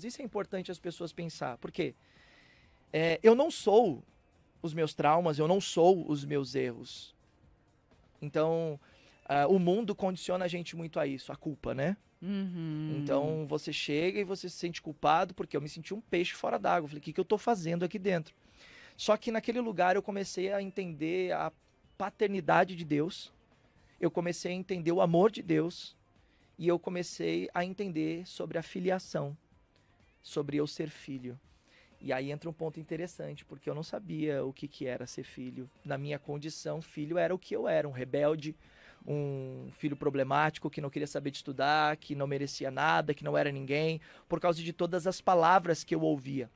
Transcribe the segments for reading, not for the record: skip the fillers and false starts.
Isso é importante as pessoas pensar, porque eu não sou os meus traumas, eu não sou os meus erros. Então, o mundo condiciona a gente muito a isso, a culpa, né? Uhum. Então, você chega e você se sente culpado, porque eu me senti um peixe fora d'água. Eu falei, o que eu tô fazendo aqui dentro? Só que naquele lugar eu comecei a entender a paternidade de Deus, eu comecei a entender o amor de Deus, e eu comecei a entender sobre a filiação, sobre eu ser filho. E aí entra um ponto interessante, porque eu não sabia o que era ser filho. Na minha condição, filho era o que eu era, um rebelde, um filho problemático que não queria saber de estudar, que não merecia nada, que não era ninguém, por causa de todas as palavras que eu ouvia.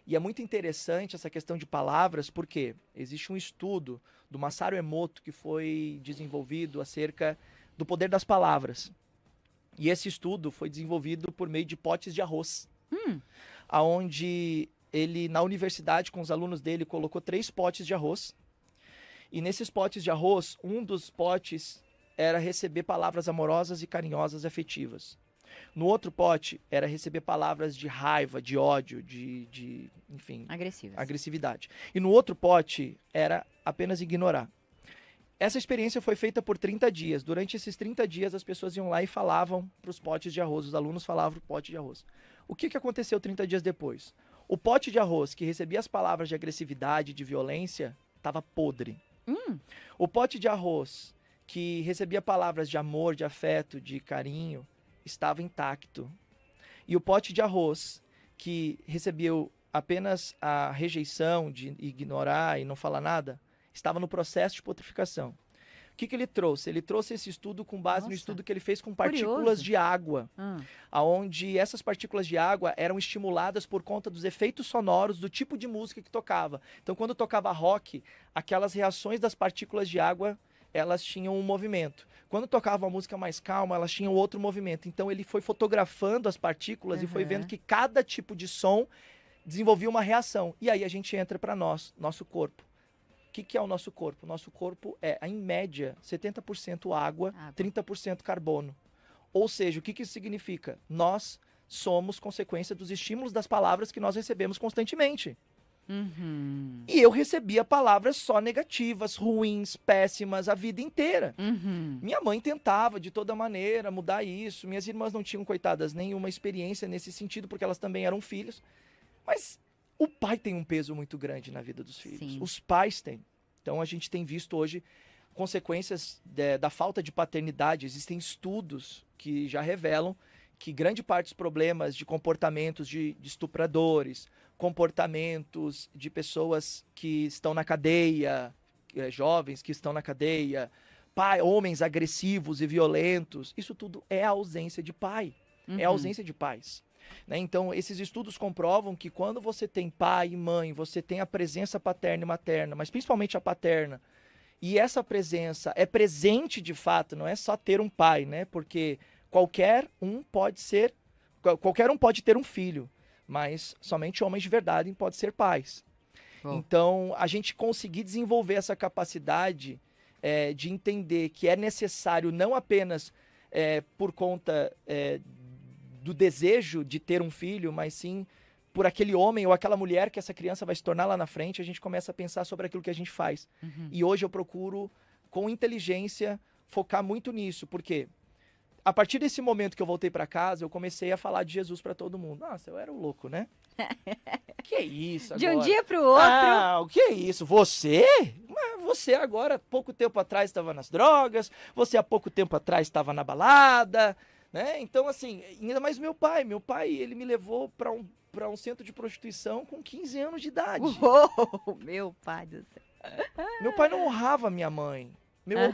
E é muito interessante essa questão de palavras, porque existe um estudo do Masaru Emoto que foi desenvolvido acerca do poder das palavras. E esse estudo foi desenvolvido por meio de potes de arroz, aonde ele, na universidade, com os alunos dele, colocou 3 potes de arroz. E nesses potes de arroz, um dos potes era receber palavras amorosas e carinhosas e afetivas. No outro pote, era receber palavras de raiva, de ódio, enfim, Agressivas. agressividade. E no outro pote, era apenas ignorar. Essa experiência foi feita por 30 dias. Durante esses 30 dias, as pessoas iam lá e falavam para os potes de arroz. Os alunos falavam para o pote de arroz. O que aconteceu 30 dias depois? O pote de arroz que recebia as palavras de agressividade, de violência, estava podre. O pote de arroz que recebia palavras de amor, de afeto, de carinho, estava intacto. E o pote de arroz que recebeu apenas a rejeição, de ignorar e não falar nada, estava no processo de putrificação. O que ele trouxe? Ele trouxe esse estudo com base no estudo que ele fez com partículas Curioso. de água, onde essas partículas de água eram estimuladas por conta dos efeitos sonoros do tipo de música que tocava. Então, quando tocava rock, aquelas reações das partículas de água, elas tinham um movimento. Quando tocava uma música mais calma, elas tinham outro movimento. Então, ele foi fotografando as partículas e foi vendo que cada tipo de som desenvolvia uma reação. E aí a gente entra para nosso corpo. O que é o nosso corpo? O nosso corpo é, em média, 70% água, 30% carbono. Ou seja, o que isso significa? Nós somos consequência dos estímulos das palavras que nós recebemos constantemente. E eu recebia palavras só negativas, ruins, péssimas, a vida inteira. Minha mãe tentava, de toda maneira, mudar isso. Minhas irmãs não tinham, coitadas, nenhuma experiência nesse sentido, porque elas também eram filhos. Mas o pai tem um peso muito grande na vida dos filhos. Sim. Os pais têm. Então a gente tem visto hoje consequências da falta de paternidade. Existem estudos que já revelam que grande parte dos problemas de comportamentos de estupradores, comportamentos de pessoas que estão na cadeia, jovens que estão na cadeia, homens agressivos e violentos, isso tudo é a ausência de pai, é a ausência de pais. Né? Então, esses estudos comprovam que quando você tem pai e mãe, você tem a presença paterna e materna, mas principalmente a paterna, e essa presença é presente de fato, não é só ter um pai, né? Porque qualquer um pode ter um filho, mas somente homens de verdade podem ser pais. Então, a gente conseguir desenvolver essa capacidade de entender que é necessário não apenas por conta do desejo de ter um filho, mas sim por aquele homem ou aquela mulher que essa criança vai se tornar lá na frente, a gente começa a pensar sobre aquilo que a gente faz. E hoje eu procuro, com inteligência, focar muito nisso, porque a partir desse momento que eu voltei para casa, eu comecei a falar de Jesus para todo mundo. Nossa, eu era um louco, né? Que isso agora? De um dia pro outro. Ah, o que é isso? Você? Você agora, há pouco tempo atrás, estava nas drogas, você há pouco tempo atrás estava na balada, né? Então, assim, ainda mais meu pai, ele me levou para um centro de prostituição com 15 anos de idade. Uou, meu pai do céu. Meu pai não honrava minha mãe. Meu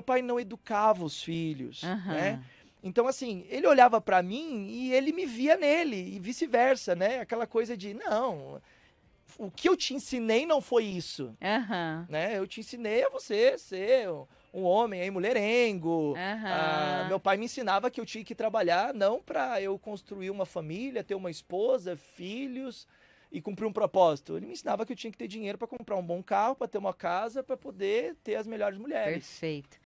pai não educava os filhos, né? Então, assim, ele olhava para mim e ele me via nele, e vice-versa, né? Aquela coisa de, não, o que eu te ensinei não foi isso, né? Eu te ensinei a você ser um homem aí mulherengo. Meu pai me ensinava que eu tinha que trabalhar não para eu construir uma família, ter uma esposa, filhos e cumprir um propósito. Ele me ensinava que eu tinha que ter dinheiro para comprar um bom carro, para ter uma casa, para poder ter as melhores mulheres. Perfeito.